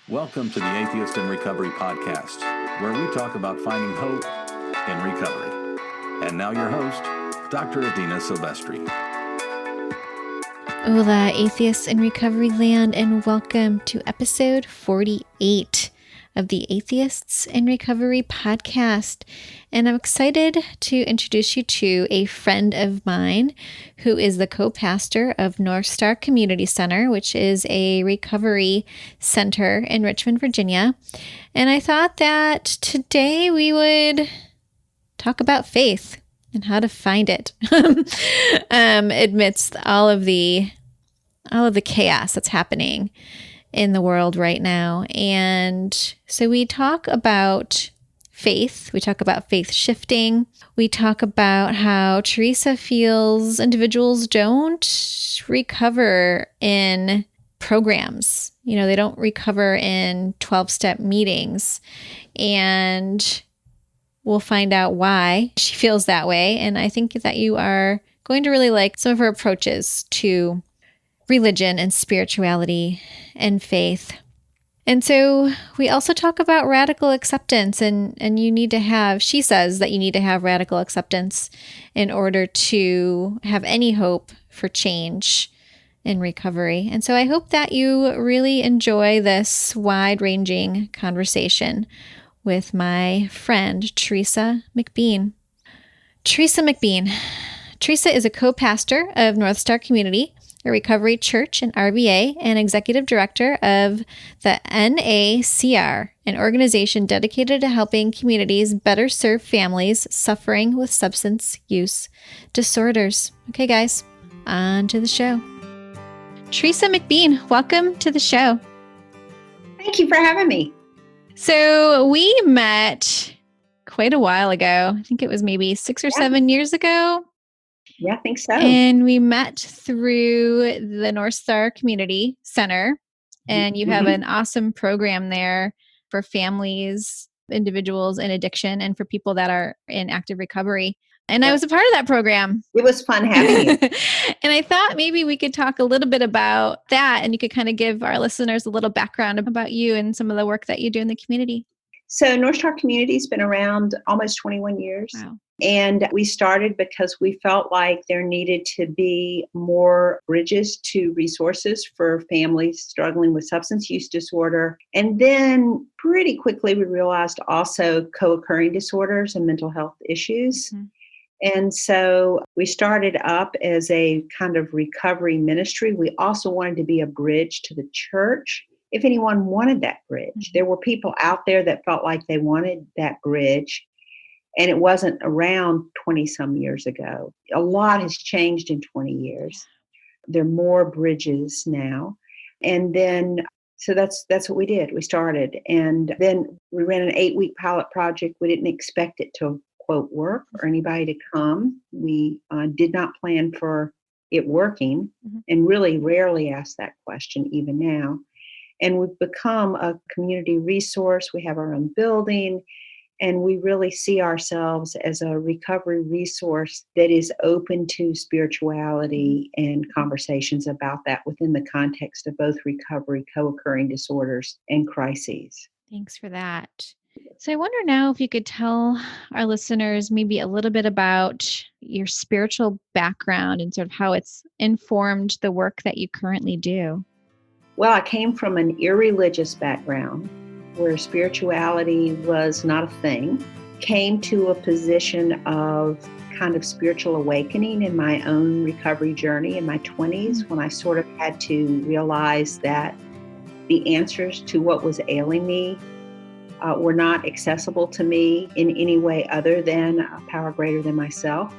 Welcome to the Atheist in Recovery podcast, where we talk about finding hope in recovery. And now your host, Dr. Adina Silvestri. Hola, Atheists in Recovery land, and welcome to episode 48 of the Atheists in Recovery podcast. And I'm excited to introduce you to a friend of mine who is the co-pastor of North Star Community Center, which is a recovery center in Richmond, Virginia. And I thought that today we would talk about faith and how to find it amidst all of the chaos that's happening in the world right now. And so we talk about faith. We talk about faith shifting. We talk about how Teresa feels individuals don't recover in programs. You know, they don't recover in 12-step meetings. And we'll find out why she feels that way. And I think that you are going to really like some of her approaches to religion and spirituality and faith. And so we also talk about radical acceptance, and you need to have, she says that you need to have radical acceptance in order to have any hope for change in recovery. And so I hope that you really enjoy this wide-ranging conversation with my friend, Teresa McBean. Teresa McBean. Teresa is a co-pastor of North Star Community, a recovery church and RVA, and executive director of the NACR, an organization dedicated to helping communities better serve families suffering with substance use disorders. Okay, guys, on to the show. Teresa McBean, welcome to the show. Thank you for having me. So we met quite a while ago. I think it was maybe 6 or 7 years ago. Yeah, I think so. And we met through the North Star Community Center, and you have an awesome program there for families, individuals in addiction, and for people that are in active recovery. And I was a part of that program. It was fun having you. And I thought maybe we could talk a little bit about that, and you could kind of give our listeners a little background about you and some of the work that you do in the community. So North Star Community has been around almost 21 years. Wow. And we started because we felt like there needed to be more bridges to resources for families struggling with substance use disorder. And then pretty quickly we realized also co-occurring disorders and mental health issues. Mm-hmm. And so we started up as a kind of recovery ministry. We also wanted to be a bridge to the church if anyone wanted that bridge. Mm-hmm. There were people out there that felt like they wanted that bridge. And it wasn't around 20 some years ago. A lot has changed in 20 years. There are more bridges now. And then, so that's what we did. We started. And then we ran an 8-week pilot project. We didn't expect it to, quote, work or anybody to come. We did not plan for it working, and really rarely ask that question even now. And we've become a community resource. We have our own building. And we really see ourselves as a recovery resource that is open to spirituality and conversations about that within the context of both recovery, co-occurring disorders, and crises. Thanks for that. So I wonder now if you could tell our listeners maybe a little bit about your spiritual background and sort of how it's informed the work that you currently do. Well, I came from an irreligious background, where spirituality was not a thing, came to a position of kind of spiritual awakening in my own recovery journey in my 20s, when I sort of had to realize that the answers to what was ailing me were not accessible to me in any way other than a power greater than myself.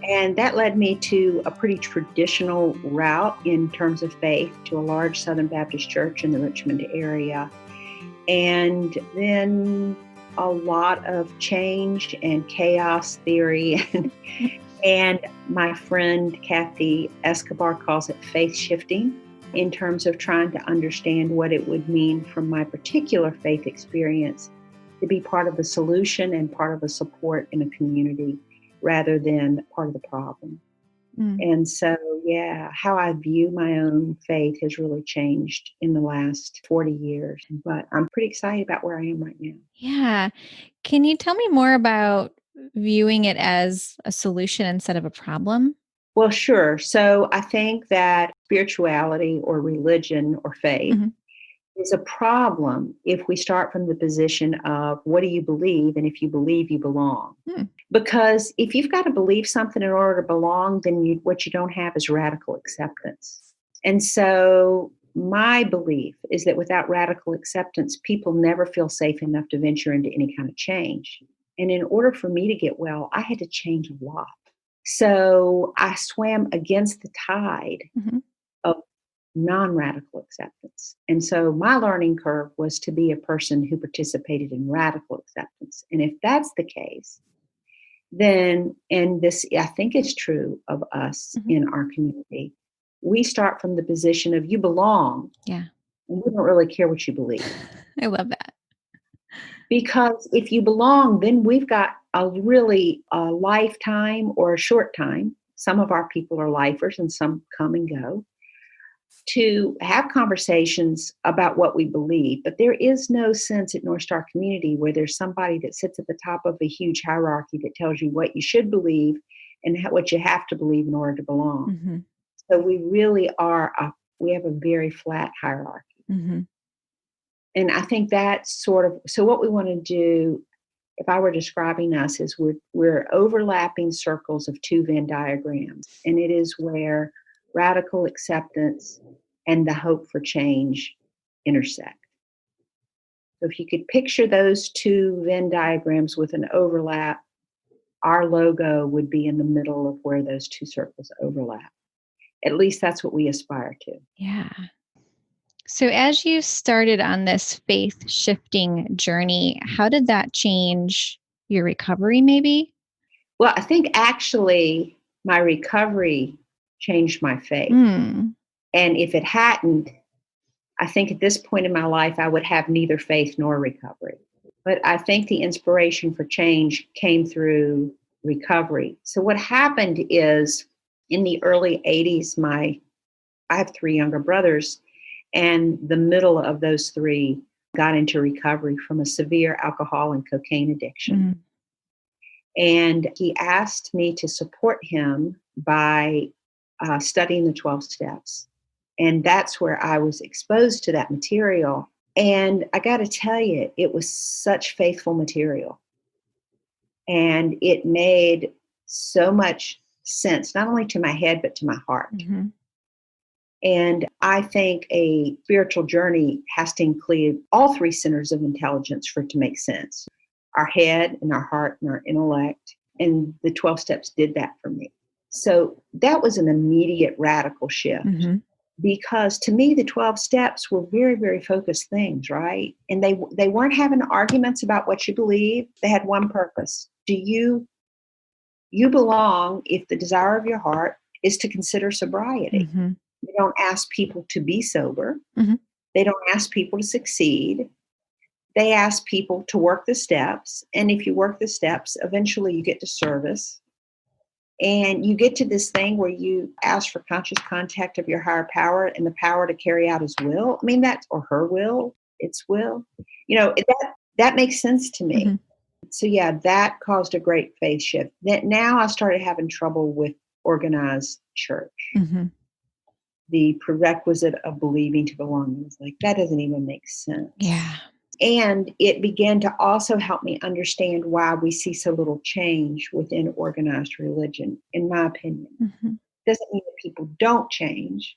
And that led me to a pretty traditional route in terms of faith, to a large Southern Baptist church in the Richmond area. And then a lot of change and chaos theory. And my friend Kathy Escobar calls it faith shifting, in terms of trying to understand what it would mean from my particular faith experience to be part of the solution and part of the support in a community rather than part of the problem. Mm. And so, yeah, how I view my own faith has really changed in the last 40 years. But I'm pretty excited about where I am right now. Yeah. Can you tell me more about viewing it as a solution instead of a problem? Well, sure. So I think that spirituality or religion or faith Mhm. is a problem if we start from the position of what do you believe? And if you believe, you belong. Hmm. Because if you've got to believe something in order to belong, then what you don't have is radical acceptance. And so my belief is that without radical acceptance, people never feel safe enough to venture into any kind of change. And in order for me to get well, I had to change a lot. So I swam against the tide Mhm. of non radical acceptance. And so my learning curve was to be a person who participated in radical acceptance. And if that's the case, then, and this I think is true of us Mhm. in our community, we start from the position of you belong, Yeah. and we don't really care what you believe. I love that. Because if you belong, then we've got a really a lifetime or a short time. Some of our people are lifers and some come and go to have conversations about what we believe. But there is no sense at North Star Community where there's somebody that sits at the top of a huge hierarchy that tells you what you should believe and what you have to believe in order to belong. Mhm. So we really are, we have a very flat hierarchy. Mhm. And I think that's sort of, so what we want to do, if I were describing us, is we're overlapping circles of two Venn diagrams. And it is where radical acceptance and the hope for change intersect. So if you could picture those two Venn diagrams with an overlap, our logo would be in the middle of where those two circles overlap. At least that's what we aspire to. Yeah. So as you started on this faith shifting journey, how did that change your recovery maybe? Well, I think actually my recovery changed my faith. Mm. And if it hadn't, I think at this point in my life, I would have neither faith nor recovery. But I think the inspiration for change came through recovery. So what happened is in the early 80s, I have three younger brothers, and the middle of those three got into recovery from a severe alcohol and cocaine addiction. Mm. And he asked me to support him by studying the 12 steps. And that's where I was exposed to that material. And I got to tell you, it was such faithful material. And it made so much sense, not only to my head, but to my heart. Mhm. And I think a spiritual journey has to include all three centers of intelligence for it to make sense: our head and our heart and our intellect. And the 12 steps did that for me. So that was an immediate radical shift. Mhm. Because to me, the 12 steps were very, very focused things, right? And they weren't having arguments about what you believe. They had one purpose. You belong if the desire of your heart is to consider sobriety. Mhm. They don't ask people to be sober. Mhm. They don't ask people to succeed. They ask people to work the steps. And if you work the steps, eventually you get to service. And you get to this thing where you ask for conscious contact of your higher power and the power to carry out his will. I mean, that's, or her will, its will. That makes sense to me. Mhm. So yeah, that caused a great faith shift. That now I started having trouble with organized church. Mhm. The prerequisite of believing to belong was like, that doesn't even make sense. Yeah. And it began to also help me understand why we see so little change within organized religion, in my opinion. Mhm. Doesn't mean that people don't change,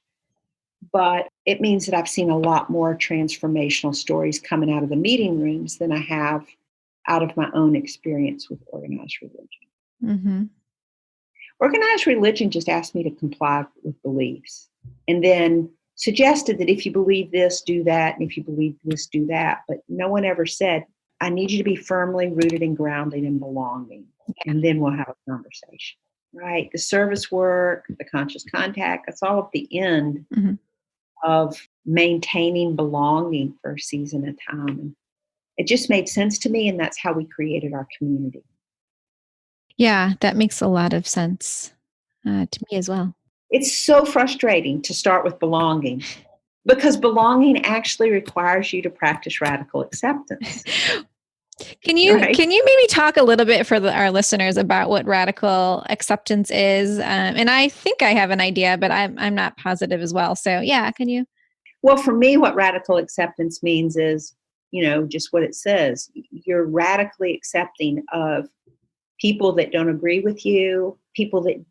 but it means that I've seen a lot more transformational stories coming out of the meeting rooms than I have out of my own experience with organized religion. Mhm. Organized religion just asked me to comply with beliefs and then suggested that if you believe this, do that. And if you believe this, do that. But no one ever said, I need you to be firmly rooted and grounded in belonging. And then we'll have a conversation, right? The service work, the conscious contact, that's all at the end Mhm. of maintaining belonging for a season of time. And it just made sense to me. And that's how we created our community. Yeah, that makes a lot of sense. To me as well. It's so frustrating to start with belonging because belonging actually requires you to practice radical acceptance. Can you Right? maybe talk a little bit for our listeners about what radical acceptance is? And I think I have an idea, but I'm not positive as well. So yeah, can you? Well, for me, what radical acceptance means is, just what it says. You're radically accepting of people that don't agree with you, people that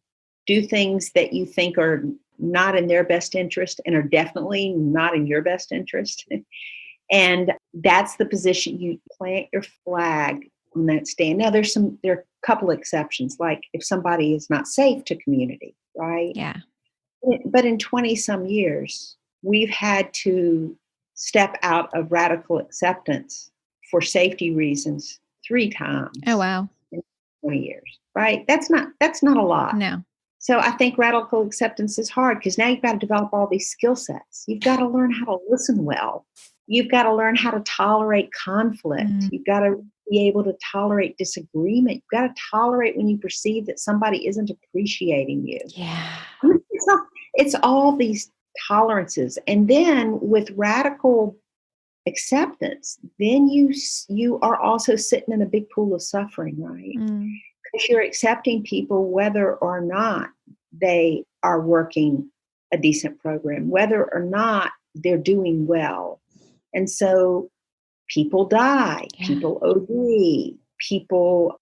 do things that you think are not in their best interest and are definitely not in your best interest. And that's the position you plant your flag on that stand. Now, there are a couple exceptions, like if somebody is not safe to community, right? Yeah. But in 20 some years, we've had to step out of radical acceptance for safety reasons 3 times. Oh, wow. In 20 years, right? That's not a lot. No. So I think radical acceptance is hard because now you've got to develop all these skill sets. You've got to learn how to listen well. You've got to learn how to tolerate conflict. You've got to be able to tolerate disagreement. You've got to tolerate when you perceive that somebody isn't appreciating you. Yeah. I mean, it's all these tolerances. And then with radical acceptance, then you are also sitting in a big pool of suffering, right? Because you're accepting people whether or not they are working a decent program, whether or not they're doing well. And so people die, people OD, people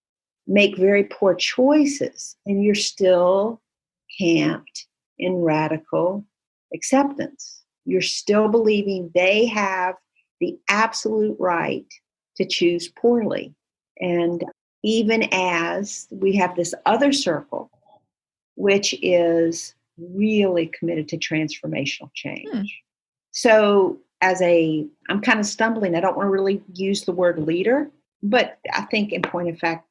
make very poor choices, and you're still camped in radical acceptance. You're still believing they have the absolute right to choose poorly. And even as we have this other circle, which is really committed to transformational change. So I'm kind of stumbling. I don't want to really use the word leader, but I think in point of fact,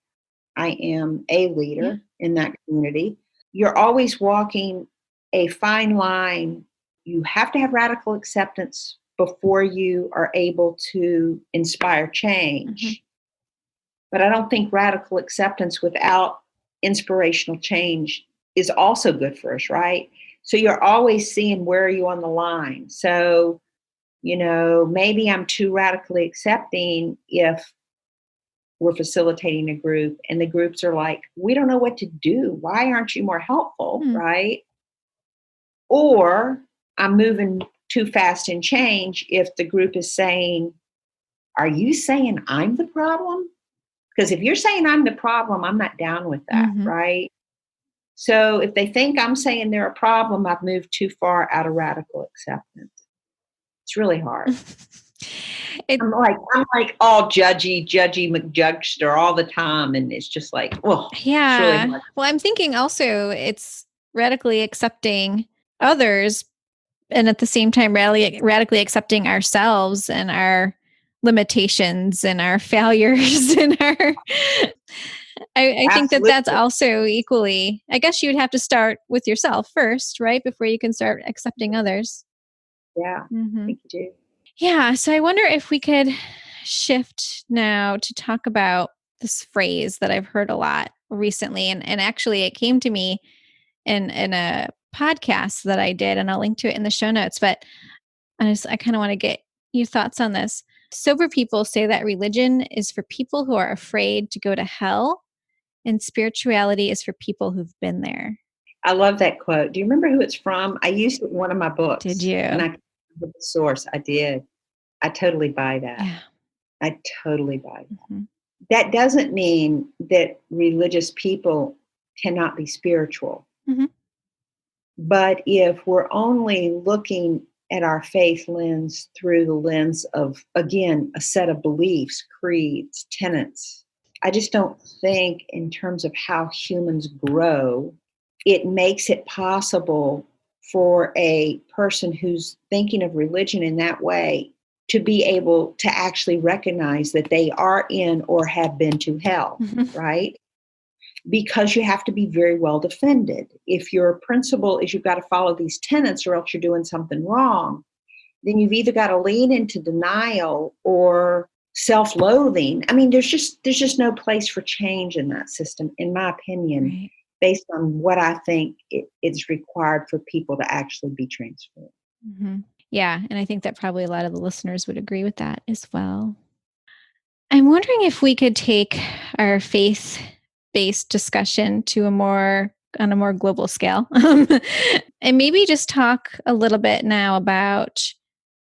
I am a leader in that community. You're always walking a fine line. You have to have radical acceptance before you are able to inspire change. But I don't think radical acceptance without inspirational change is also good for us, right? So you're always seeing where are you on the line. So, maybe I'm too radically accepting if we're facilitating a group and the groups are like, we don't know what to do. Why aren't you more helpful, right? Or I'm moving too fast in change if the group is saying, are you saying I'm the problem? Because if you're saying I'm the problem, I'm not down with that, right? So if they think I'm saying they're a problem, I've moved too far out of radical acceptance. It's really hard. I'm like all judgy McJudgester all the time. And it's just like, oh, yeah. It's really hard. Well, I'm thinking also it's radically accepting others and at the same time radically accepting ourselves and our limitations and our failures and our I think that's also equally, I guess you'd have to start with yourself first, right? Before you can start accepting others. Yeah, I think you do. Yeah. So I wonder if we could shift now to talk about this phrase that I've heard a lot recently. And actually it came to me in a podcast that I did, and I'll link to it in the show notes. But I kind of want to get your thoughts on this. Sober people say that religion is for people who are afraid to go to hell, and spirituality is for people who've been there. I love that quote. Do you remember who it's from? I used it in one of my books. Did you? And I the source. I did. I totally buy that. Yeah. I totally buy that. That doesn't mean that religious people cannot be spiritual. But if we're only looking at our faith lens through the lens of, again, a set of beliefs, creeds, tenets, I just don't think in terms of how humans grow, it makes it possible for a person who's thinking of religion in that way to be able to actually recognize that they are in or have been to hell, right? Because you have to be very well defended. If your principle is you've got to follow these tenets or else you're doing something wrong, then you've either got to lean into denial or self-loathing. I mean, there's just no place for change in that system, in my opinion. based on what I think it's required for people to actually be transformed. Mm-hmm. Yeah. And I think that probably a lot of the listeners would agree with that as well. I'm wondering if we could take our faith-based discussion to on a more global scale. And maybe just talk a little bit now about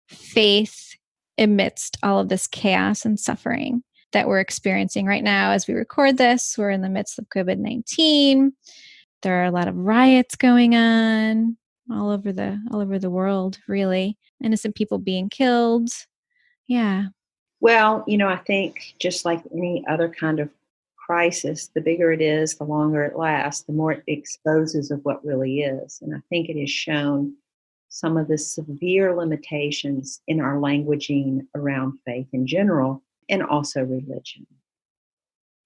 faith amidst all of this chaos and suffering that we're experiencing right now as we record this. We're in the midst of COVID-19. There are a lot of riots going on all over the world, really. Innocent people being killed. Yeah. Well, I think just like any other kind of crisis, the bigger it is, the longer it lasts, the more it exposes of what really is. And I think it has shown some of the severe limitations in our languaging around faith in general and also religion.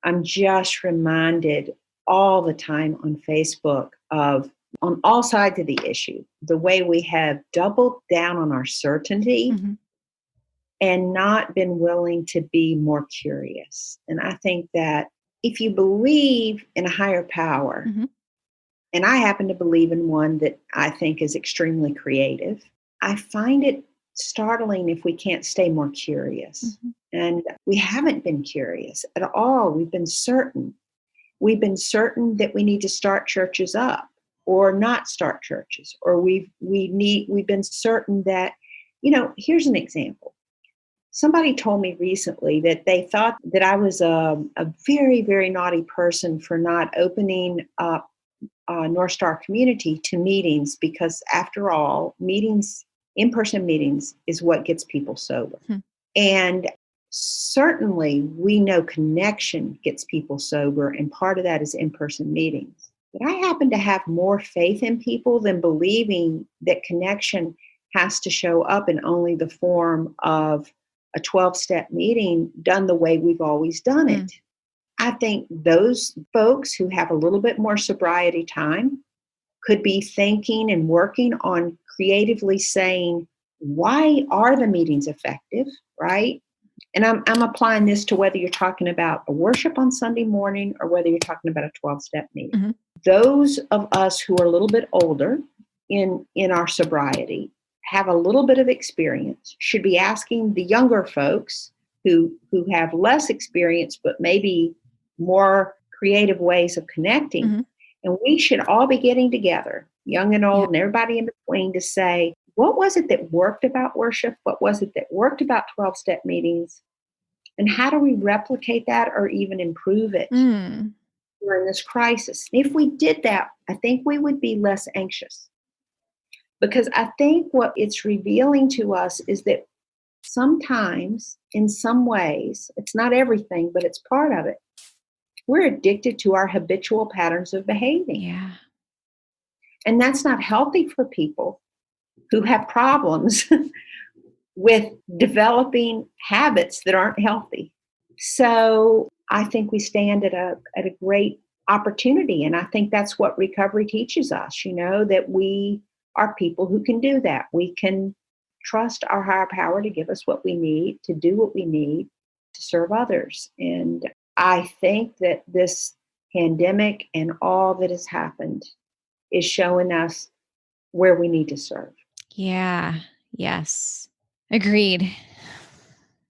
I'm just reminded all the time on Facebook of, on all sides of the issue, the way we have doubled down on our certainty. Mm-hmm. And not been willing to be more curious. And I think that if you believe in a higher power, Mm-hmm. and I happen to believe in one that I think is extremely creative, I find it startling if we can't stay more curious. Mm-hmm. And we haven't been curious at all. We've been certain. We've been certain that we need to start churches up or not start churches, or we've been certain that, here's an example. Somebody told me recently that they thought that I was a very, very naughty person for not opening up North Star Community to meetings, because after all, in-person meetings is what gets people sober. Hmm. And certainly we know connection gets people sober, and part of that is in-person meetings. But I happen to have more faith in people than believing that connection has to show up in only the form of a 12-step meeting done the way we've always done it. I think those folks who have a little bit more sobriety time could be thinking and working on creatively saying, why are the meetings effective, right? And I'm applying this to whether you're talking about a worship on Sunday morning or whether you're talking about a 12-step meeting. Mm-hmm. Those of us who are a little bit older in our sobriety, have a little bit of experience, should be asking the younger folks who have less experience but maybe more creative ways of connecting. Mm-hmm. And we should all be getting together, young and old, and everybody in between, to say, what was it that worked about worship? What was it that worked about 12-step meetings? And how do we replicate that or even improve it during this crisis? If we did that, I think we would be less anxious. Because I think what it's revealing to us is that sometimes, in some ways, it's not everything, but it's part of it, we're addicted to our habitual patterns of behaving. Yeah. And that's not healthy for people who have problems with developing habits that aren't healthy. So I think we stand at a great opportunity. And I think that's what recovery teaches us, that we are people who can do that. We can trust our higher power to give us what we need, to do what we need, to serve others. And I think that this pandemic and all that has happened is showing us where we need to serve. Yeah. Yes. Agreed.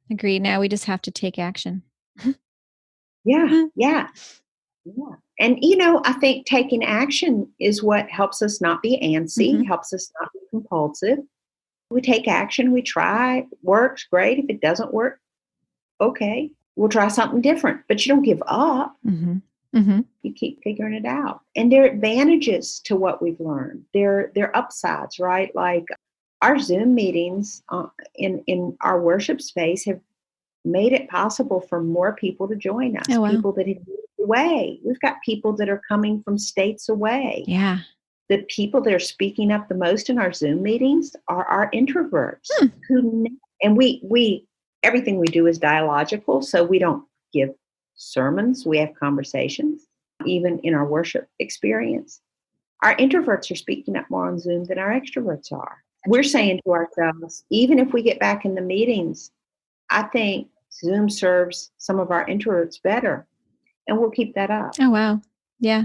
Now we just have to take action. Yeah. And, I think taking action is what helps us not be antsy, helps us not be compulsive. We take action, we try, works, great. If it doesn't work, okay, we'll try something different. But you don't give up. Mm-hmm. Mm-hmm. You keep figuring it out. And there are advantages to what we've learned. There are upsides, right? Like our Zoom meetings in our worship space have made it possible for more people to join us, people that have moved away. We've got people that are coming from states away. Yeah. The people that are speaking up the most in our Zoom meetings are our introverts. And we everything we do is dialogical, so we don't give sermons. We have conversations, even in our worship experience. Our introverts are speaking up more on Zoom than our extroverts are. We're saying to ourselves, even if we get back in the meetings, I think Zoom serves some of our introverts better, and we'll keep that up. Oh, wow. Yeah.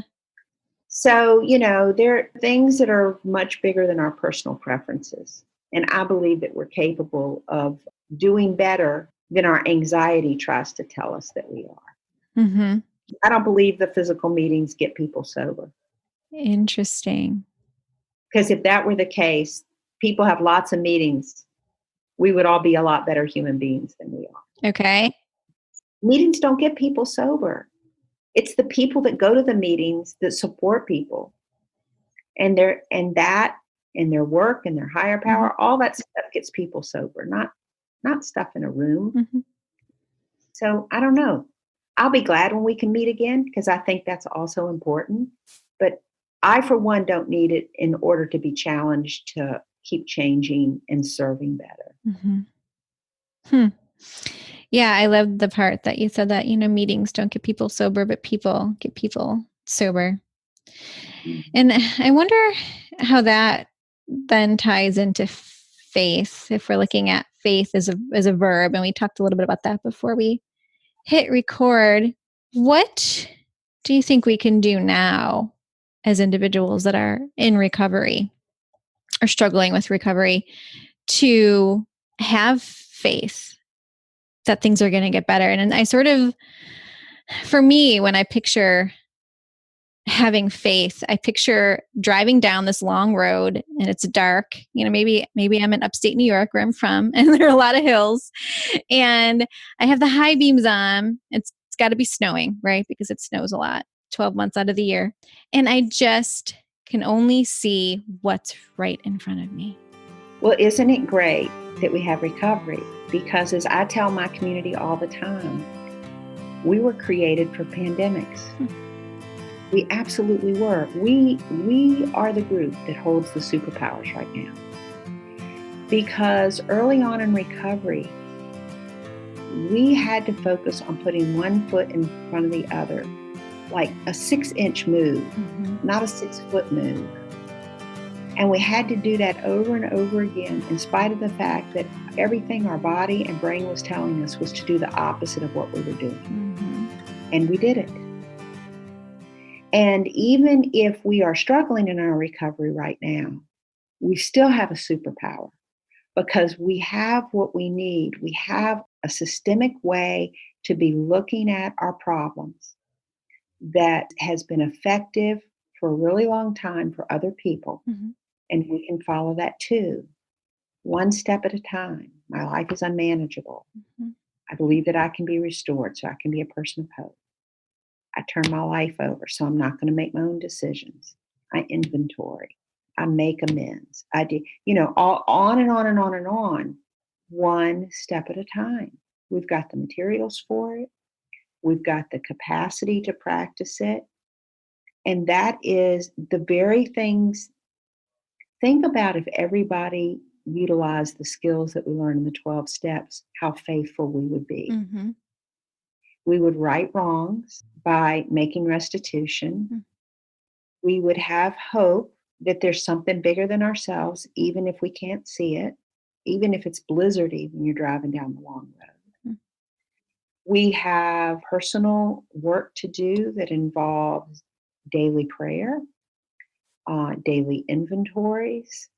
So, there are things that are much bigger than our personal preferences. And I believe that we're capable of doing better than our anxiety tries to tell us that we are. Mm-hmm. I don't believe the physical meetings get people sober. Interesting. Because if that were the case, people have lots of meetings. We would all be a lot better human beings than we are. Okay. Meetings don't get people sober. It's the people that go to the meetings that support people. And their work and their higher power, all that stuff gets people sober, not stuff in a room. Mm-hmm. So I don't know. I'll be glad when we can meet again because I think that's also important. But I, for one, don't need it in order to be challenged to keep changing and serving better. Mm-hmm. Yeah, I love the part that you said that, meetings don't get people sober, but people get people sober. Mm-hmm. And I wonder how that then ties into faith, if we're looking at faith as a verb. And we talked a little bit about that before we hit record. What do you think we can do now as individuals that are in recovery or struggling with recovery to have faith that things are going to get better? And I sort of, for me, when I picture having faith, I picture driving down this long road and it's dark. Maybe I'm in upstate New York where I'm from, and there are a lot of hills, and I have the high beams on. It's got to be snowing, right? Because it snows a lot, 12 months out of the year. And I just can only see what's right in front of me. Well, isn't it great that we have recovery? Because as I tell my community all the time, we were created for pandemics. We absolutely were. We are the group that holds the superpowers right now. Because early on in recovery, we had to focus on putting one foot in front of the other, like a 6-inch move, not a 6-foot move. And we had to do that over and over again, in spite of the fact that everything our body and brain was telling us was to do the opposite of what we were doing. And we did it. And even if we are struggling in our recovery right now, we still have a superpower because we have what we need. We have a systemic way to be looking at our problems that has been effective for a really long time for other people. And we can follow that too, one step at a time. My life is unmanageable. I believe that I can be restored, so I can be a person of hope. I turn my life over, so I'm not going to make my own decisions. I inventory. I make amends. I do, all on and on and on and on, one step at a time. We've got the materials for it. We've got the capacity to practice it. And that is the very things. Think about if everybody utilized the skills that we learned in the 12 steps, how faithful we would be. We would right wrongs by making restitution. We would have hope that there's something bigger than ourselves, even if we can't see it, even if it's blizzardy when you're driving down the long road. We have personal work to do that involves daily prayer, daily inventories.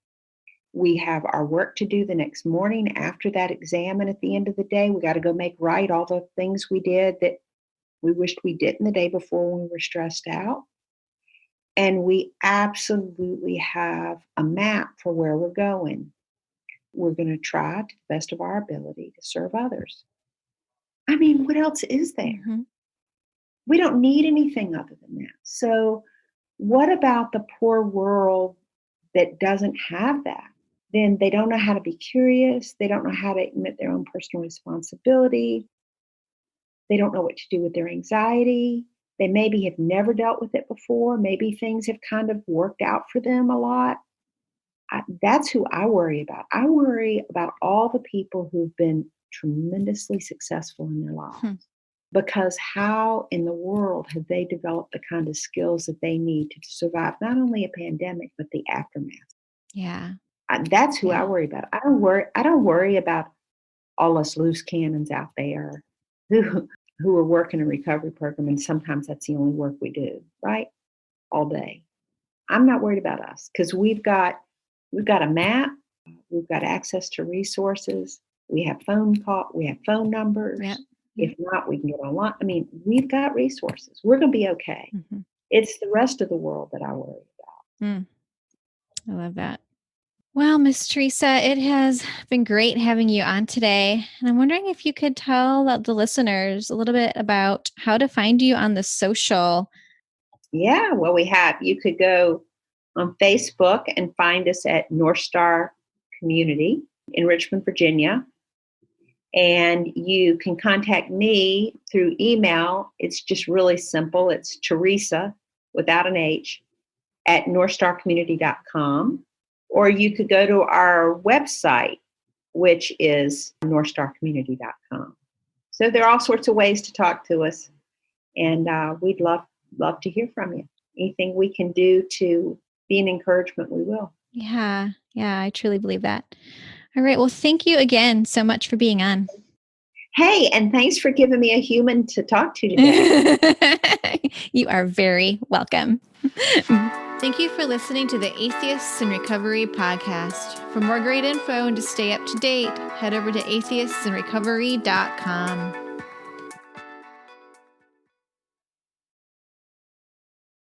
We have our work to do the next morning after that exam. And at the end of the day, we got to go make right all the things we did that we wished we didn't the day before when we were stressed out. And we absolutely have a map for where we're going. We're going to try to the best of our ability to serve others. I mean, what else is there? We don't need anything other than that. So what about the poor world that doesn't have that? Then they don't know how to be curious. They don't know how to admit their own personal responsibility. They don't know what to do with their anxiety. They maybe have never dealt with it before. Maybe things have kind of worked out for them a lot. That's who I worry about. I worry about all the people who've been tremendously successful in their lives. Because how in the world have they developed the kind of skills that they need to survive not only a pandemic, but the aftermath? Yeah. That's who I worry about. I don't worry about all us loose cannons out there who are working a recovery program, and sometimes that's the only work we do, right? all day. I'm not worried about us because we've got a map, we've got access to resources, we have phone numbers. Yeah. If not, we can get online. I mean, we've got resources. We're going to be okay. Mm-hmm. It's the rest of the world that I worry about. I love that. Well, Miss Teresa, it has been great having you on today. And I'm wondering if you could tell the listeners a little bit about how to find you on the social. Yeah, well, you could go on Facebook and find us at North Star Community in Richmond, Virginia. And you can contact me through email. It's just really simple. It's Teresa without an H at northstarcommunity.com. Or you could go to our website, which is northstarcommunity.com. So there are all sorts of ways to talk to us. And we'd love to hear from you. Anything we can do to be an encouragement, we will. Yeah, I truly believe that. All right. Well, thank you again so much for being on. Hey, and thanks for giving me a human to talk to today. You are very welcome. Thank you for listening to the Atheists in Recovery podcast. For more great info and to stay up to date, head over to atheistsandrecovery.com.